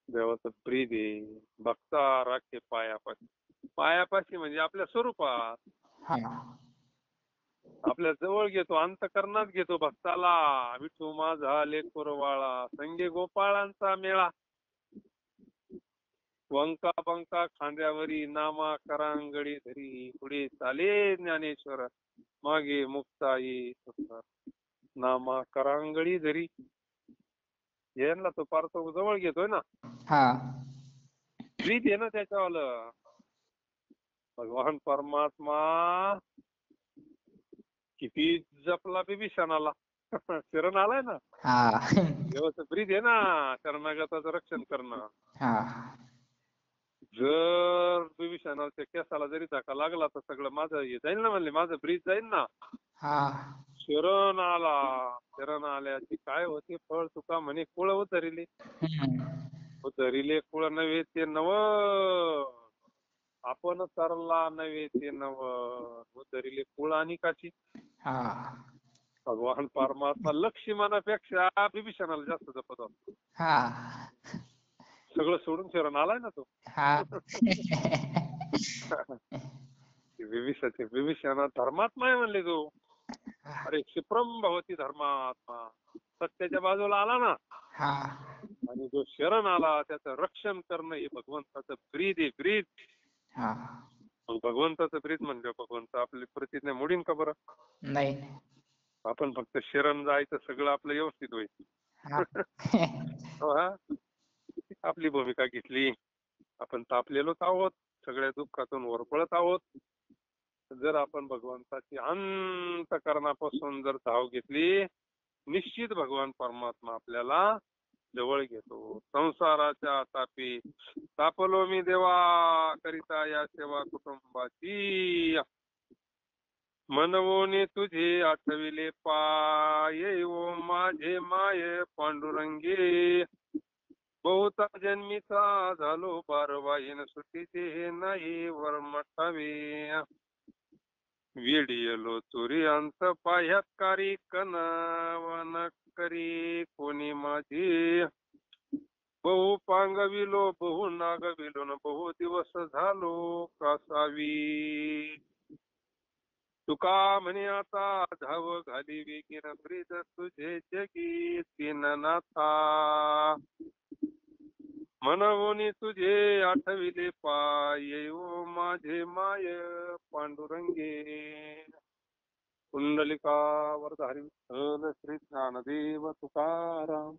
देवाचं प्रीत आहे. भक्ता राखे पायापाशी. पायापाशी म्हणजे आपल्या स्वरूपात. हा आपल्या जवळ घेतो, अंतकरणात घेतो भक्ताला. विठू माझा लेकुरवाळा, संगे गोपाळांचा मेळा. वंका पंका खांद्यावरी, नामा करांगडी धरी. पुढे चाले ज्ञानेश्वर, मागे मुक्ताई सुंदर. नामा करांगडी धरी. यांना तो पार तो जवळ घेतोय ना. हा ब्रीद आहे ना त्याच्यावालं. भगवान परमात्मा किती जपला बिभीषणाला. शरण आलाय ना. हा व्यवस्थित ब्रीद आहे ना शरणागताचं रक्षण करणं. हा जर बिभीषणाच्या केसाला जरी धक्का लागला तर सगळं माझं हे जाईल ना, म्हणले माझं ब्रीद जाईल ना. हा शरण आला. शरण आल्याची काय होते फळ, तुका म्हणे कुळ उतरिले. हम्म. उतरिले कुळ नव्हे ते नव, आपण तरला नव्हे ते नव. उतरिले कुळ आणि काची. हा भगवान परमात्मा लक्ष्मणापेक्षा बिभीषणाला जास्त जपत असतो. हा सगळं सोडून शरण आलाय ना तो. हा विभीषणा धर्मात्मा आहे म्हणले तो. अरे क्षिप्रम भवती धर्मात्मा. सत्याच्या बाजूला आला ना हा आणि जो शरण आला त्याचं रक्षण करणं हे भगवंताचं ब्रीद आहे, ब्रीद. हा मग भगवंताचं ब्रीद म्हणजे भगवंत आपली प्रतिज्ञा मोडीन का बरं. नाही आपण फक्त शरण जायचं, सगळं आपलं व्यवस्थित होईल. हा हा? आपली भूमिका घेतली. आपण तापलेलोच आहोत, सगळ्या दुःखातून वरपळत आहोत. जर आपण भगवंताची अंतःकरणापासून जर धाव घेतली, निश्चित भगवान परमात्मा आपल्याला जवळ घेतो. संसाराच्या तापी तापलो मी देवा, करिता या सेवा कुटुंबाची. मनवोनी तुझे आठविले पाय, ओ माझे माय पांडुरंगे. बहुता जन्मीचा झालो बारवाईन, सुटीचे नाही वरमठावे. वेडियलो चोरी अंत पाह्याकारी, कनवन करी कोणी माझी. बहु पांगविलो बहु नागविलो न, बहु दिवस झालो कासावी. तुका म्हणे आता धाव घाली वेगीन, ब्रीद तुझे जगी दीननाथा. मनवोनी तुझे आठविले पाय, ओ माझे माय पांडुरंगे. पुंडलिका वरद हरी विठ्ठल श्री ज्ञानदेव तुकाराम.